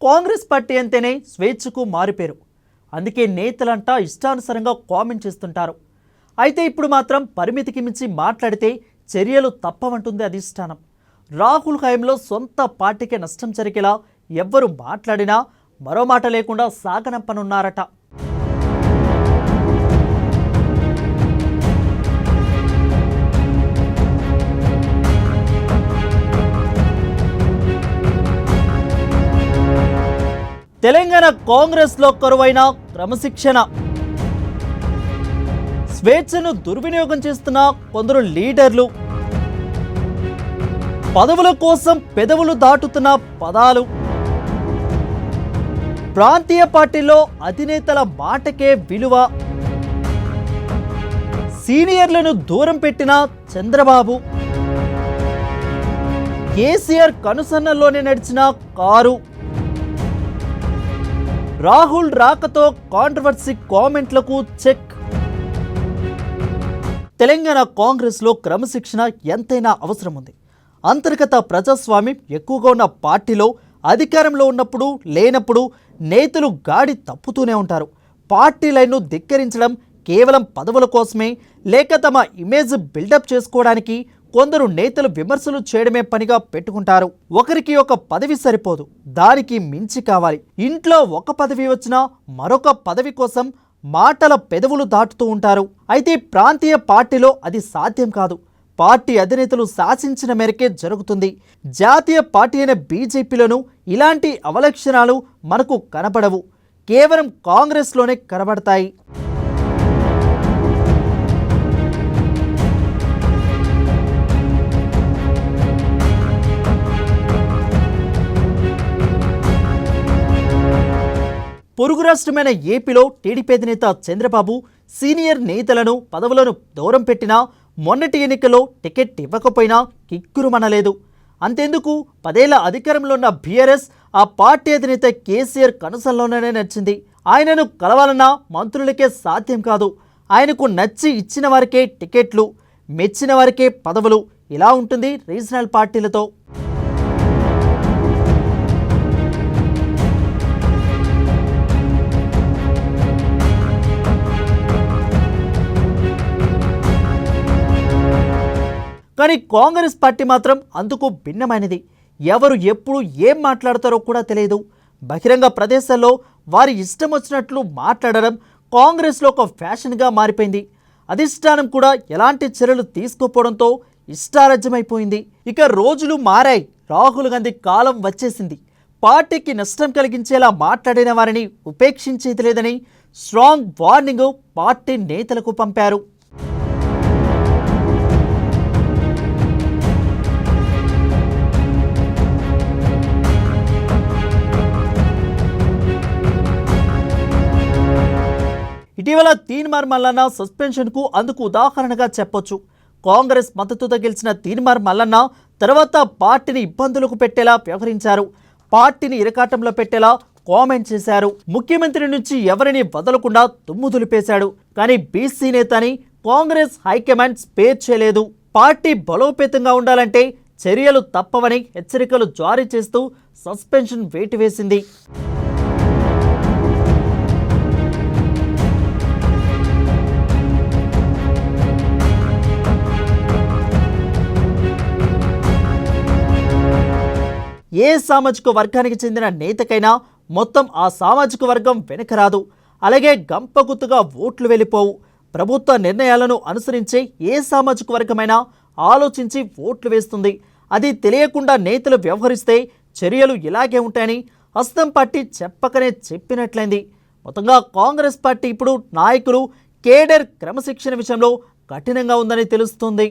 Congress party అంటేనే స్వేచ్ఛకు మారిపేరు. అందుకే నేతలంటా ఇష్టానుసారంగా కామెంట్ చేస్తుంటారు. అయితే ఇప్పుడు మాత్రం పరిమితికి మించి మాట్లాడితే చర్యలు తప్పవంటుంది అధిష్టానం. రాహుల్ హయాంలో సొంత పార్టీకే నష్టం జరిగేలా ఎవ్వరు మాట్లాడినా మరో మాట లేకుండా సాగనంపనున్నారట. తెలంగాణ కాంగ్రెస్లో కరువైన క్రమశిక్షణ, స్వేచ్ఛను దుర్వినియోగం చేస్తున్న కొందరు లీడర్లు, పదవుల కోసం పెదవులు దాటుతున్న పదాలు, ప్రాంతీయ పార్టీలో అధినేతల మాటకే విలువ, సీనియర్లను దూరం పెట్టిన చంద్రబాబు, కేసీఆర్ కనుసన్నల్లోనే నడిచిన కారు, రాహుల్ రాకతో కాంట్రవర్సీ కామెంట్లకు చెక్. తెలంగాణ కాంగ్రెస్లో క్రమశిక్షణ ఎంతైనా అవసరం ఉంది. అంతర్గత ప్రజాస్వామ్యం ఎక్కువగా ఉన్న పార్టీలో అధికారంలో ఉన్నప్పుడు లేనప్పుడు నేతలు గాడి తప్పుతూనే ఉంటారు. పార్టీ లైన్ను ధిక్కరించడం కేవలం పదవుల కోసమే లేక తమ ఇమేజ్ బిల్డప్ చేసుకోవడానికి కొందరు నేతలు విమర్శలు చేయడమే పనిగా పెట్టుకుంటారు. ఒకరికి ఒక పదవి సరిపోదు, దానికి మించి కావాలి. ఇంట్లో ఒక పదవి వచ్చినా మరొక పదవి కోసం మాటల పెదవులు దాటుతూ ఉంటారు. అయితే ప్రాంతీయ పార్టీలో అది సాధ్యం కాదు. పార్టీ అధినేతలు శాసించిన మేరకే జరుగుతుంది. జాతీయ పార్టీ అయిన బీజేపీలోనూ ఇలాంటి అవలక్షణాలు మనకు కనబడవు, కేవలం కాంగ్రెస్లోనే కనబడతాయి. పొరుగు రాష్ట్రమైన ఏపీలో టీడీపీ అధినేత చంద్రబాబు సీనియర్ నేతలను పదవులను దూరం పెట్టినా మొన్నటి ఎన్నికల్లో టికెట్ ఇవ్వకపోయినా కిక్కురుమనలేదు. అంతెందుకు 10 ఏళ్ల అధికారంలో ఉన్న బీఆర్ఎస్ ఆ పార్టీ అధినేత కేసీఆర్ కనుసల్లోనే నచ్చింది. ఆయనను కలవాలన్నా మంత్రులకే సాధ్యం కాదు. ఆయనకు నచ్చి ఇచ్చిన వారికే టికెట్లు, మెచ్చిన వారికే పదవులు. ఇలా ఉంటుంది రీజనల్ పార్టీలతో. కానీ కాంగ్రెస్ పార్టీ మాత్రం అందుకు భిన్నమైనది. ఎవరు ఎప్పుడు ఏం మాట్లాడతారో కూడా తెలియదు. బహిరంగ ప్రదేశాల్లో వారి ఇష్టం వచ్చినట్లు మాట్లాడడం కాంగ్రెస్లో ఒక ఫ్యాషన్గా మారిపోయింది. అధిష్టానం కూడా ఎలాంటి చర్యలు తీసుకోపోవడంతో ఇష్టారాజ్యమైపోయింది. ఇక రోజులు మారాయి. రాహుల్ గాంధీ కాలం వచ్చేసింది. పార్టీకి నష్టం కలిగించేలా మాట్లాడిన వారిని ఉపేక్షించేది లేదని స్ట్రాంగ్ వార్నింగ్ పార్టీ నేతలకు పంపారు. ఇటీవల తీన్మార్ మల్లన్న సస్పెన్షన్కు అందుకు ఉదాహరణగా చెప్పొచ్చు. కాంగ్రెస్ మద్దతుతో గెలిచిన తీన్మార్ మల్లన్న తర్వాత పార్టీని ఇబ్బందులకు పెట్టేలా వ్యవహరించారు. పార్టీని ఇరకాటంలో పెట్టేలా కామెంట్ చేశారు. ముఖ్యమంత్రి నుంచి ఎవరిని వదలకుండా దుమ్ము దులిపేశాడు. కానీ బీసీ నేత అని కాంగ్రెస్ హైకమాండ్ స్పేర్ చేయలేదు. పార్టీ బలోపేతంగా ఉండాలంటే చర్యలు తప్పవని హెచ్చరికలు జారీ చేస్తూ సస్పెన్షన్ వేటు వేసింది. ఏ సామాజిక వర్గానికి చెందిన నేతకైనా మొత్తం ఆ సామాజిక వర్గం వెనకరాదు. అలాగే గంపగుత్తుగా ఓట్లు వెళ్ళిపోవు. ప్రభుత్వ నిర్ణయాలను అనుసరించే ఏ సామాజిక వర్గమైనా ఆలోచించి ఓట్లు వేస్తుంది. అది తెలియకుండా నేతలు వ్యవహరిస్తే చర్యలు ఇలాగే ఉంటాయని హస్తం పార్టీ చెప్పకనే చెప్పినట్లయింది. మొత్తంగా కాంగ్రెస్ పార్టీ ఇప్పుడు నాయకులు కేడర్ క్రమశిక్షణ విషయంలో కఠినంగా ఉందని తెలుస్తుంది.